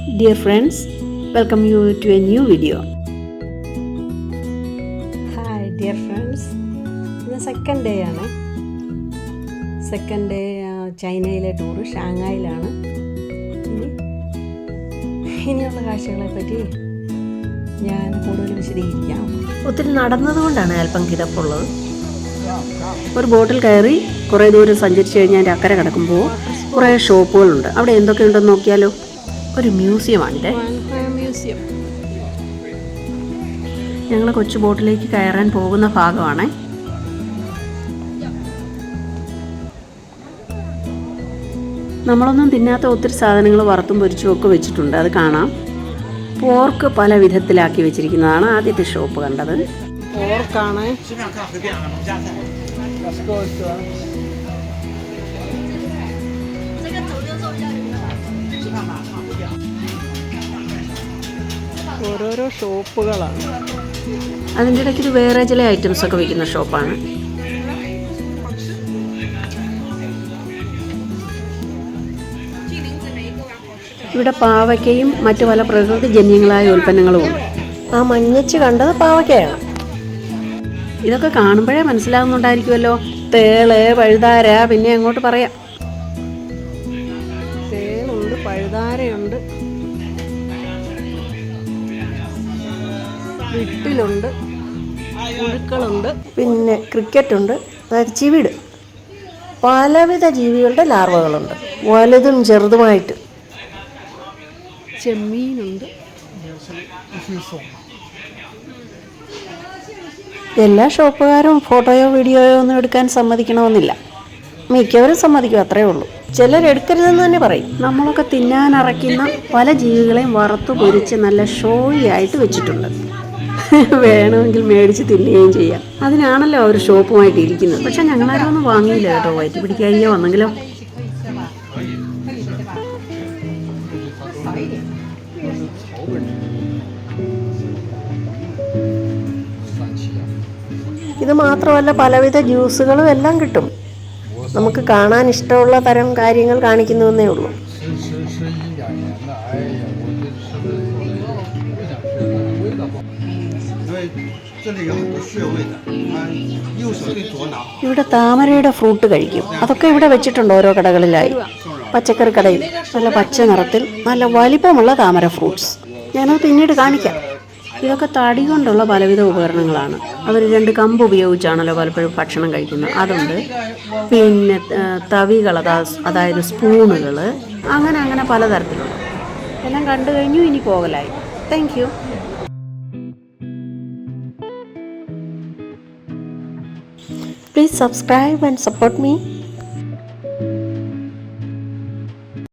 Dear friends, welcome you to a new video. Hi dear friends, ഇന്ന് second day ആണ്. Second day ചൈനയിലെ tour ഷാങ്ഹായിലാണ്. ഇനിയുള്ള കാഴ്ചകളെ പറ്റി ഞാൻ കൂടുതൽ വിശദീകരിക്കാം. ഒത്തിരി നടന്നതുകൊണ്ടാണ് അല്പം കിതപ്പുള്ളത്. ഒരു ബോട്ടിൽ കയറി കുറേ ദൂരം സഞ്ചരിച്ച് കഴിഞ്ഞാൽ അതിൻ്റെ അക്കരെ കിടക്കുമ്പോൾ കുറേ ഷോപ്പുകളുണ്ട്. അവിടെ എന്തൊക്കെയുണ്ടെന്ന് നോക്കിയാലോ. ഒരു മ്യൂസിയമാണിത്. മ്യൂസിയം. ഞങ്ങൾ കൊച്ചു ബോട്ടിലേക്ക് കയറാൻ പോകുന്ന ഭാഗമാണ്. നമ്മളൊന്നും തിന്നാത്ത ഒത്തിരി സാധനങ്ങൾ വറുത്തും പൊരിച്ചും ഒക്കെ വെച്ചിട്ടുണ്ട്. അത് കാണാം. പോർക്ക് പല വിധത്തിലാക്കി വെച്ചിരിക്കുന്നതാണ് ആദ്യത്തെ ഷോപ്പ് കണ്ടത്. പോർക്കാണ്. ഓരോരോ ഷോപ്പുകളാണ്. അതിൻ്റെ ഇടയ്ക്ക് വേറെ ചില ഐറ്റംസ് ഒക്കെ വിൽക്കുന്ന ഷോപ്പാണ്. ഇവിടെ പാവയ്ക്കയും മറ്റു പല പ്രകൃതിജന്യങ്ങളായ ഉൽപ്പന്നങ്ങളുമുണ്ട്. ആ മഞ്ഞച്ച് കണ്ടത് പാവയ്ക്കയാണ്. ഇതൊക്കെ കാണുമ്പോഴേ മനസ്സിലാകുന്നുണ്ടായിരിക്കുമല്ലോ. തേള്, പഴുതാര, പിന്നെ അങ്ങോട്ട് പറയാം. തേളുണ്ട്, പഴുതാരയുണ്ട്, വിട്ടിലുണ്ട്, പുഴുക്കളുണ്ട്, പിന്നെ ക്രിക്കറ്റുണ്ട്, അതായത് ചിവിട്. പലവിധ ജീവികളുടെ ലാർവകളുണ്ട്, വലുതും ചെറുതുമായിട്ട്. ചെമ്മീനുണ്ട്. എല്ലാ ഷോപ്പുകാരും ഫോട്ടോയോ വീഡിയോയോ ഒന്നും എടുക്കാൻ സമ്മതിക്കണമെന്നില്ല. മിക്കവരും സമ്മതിക്കും, അത്രേ ഉള്ളൂ. ചിലരെടുക്കരുതെന്ന് തന്നെ പറയും. നമ്മളൊക്കെ തിന്നാനറയ്ക്കുന്ന പല ജീവികളെയും വറുത്തു പൊരിച്ച് നല്ല ഷോയി ആയിട്ട് വെച്ചിട്ടുണ്ട്. വേണമെങ്കിൽ മേടിച്ച് തിന്നുകയും ചെയ്യാം. അതിനാണല്ലോ അവർ ഷോപ്പുമായിട്ട് ഇരിക്കുന്നത്. പക്ഷെ ഞങ്ങളാരും ഒന്നും വാങ്ങിയില്ല കേട്ടോ. വയറ്റി പിടിക്കായോ വന്നെങ്കിലോ. ഇത് മാത്രമല്ല, പലവിധ ജ്യൂസുകളും എല്ലാം കിട്ടും. നമുക്ക് കാണാൻ ഇഷ്ടമുള്ള തരം കാര്യങ്ങൾ കാണിക്കുന്നുവെന്നേ ഉള്ളൂ. ഇവിടെ താമരയുടെ ഫ്രൂട്ട് കഴിക്കും. അതൊക്കെ ഇവിടെ വെച്ചിട്ടുണ്ട് ഓരോ കടകളിലായി. പച്ചക്കറി കടയിൽ നല്ല പച്ച നിറത്തിൽ നല്ല വലിപ്പമുള്ള താമര ഫ്രൂട്ട്സ്. ഞാനത് പിന്നീട് കാണിക്കാം. ഇതൊക്കെ തടി കൊണ്ടുള്ള പലവിധ ഉപകരണങ്ങളാണ്. അവർ 2 കമ്പ് ഉപയോഗിച്ചാണല്ലോ പലപ്പോഴും ഭക്ഷണം കഴിക്കുന്നത്. അതുണ്ട്. പിന്നെ തവികൾ, അതായത് സ്പൂണുകൾ, അങ്ങനെ പലതരത്തിലുള്ള എല്ലാം കണ്ടു കഴിഞ്ഞു. ഇനി പോകലായി. Thank you. Please subscribe and support me.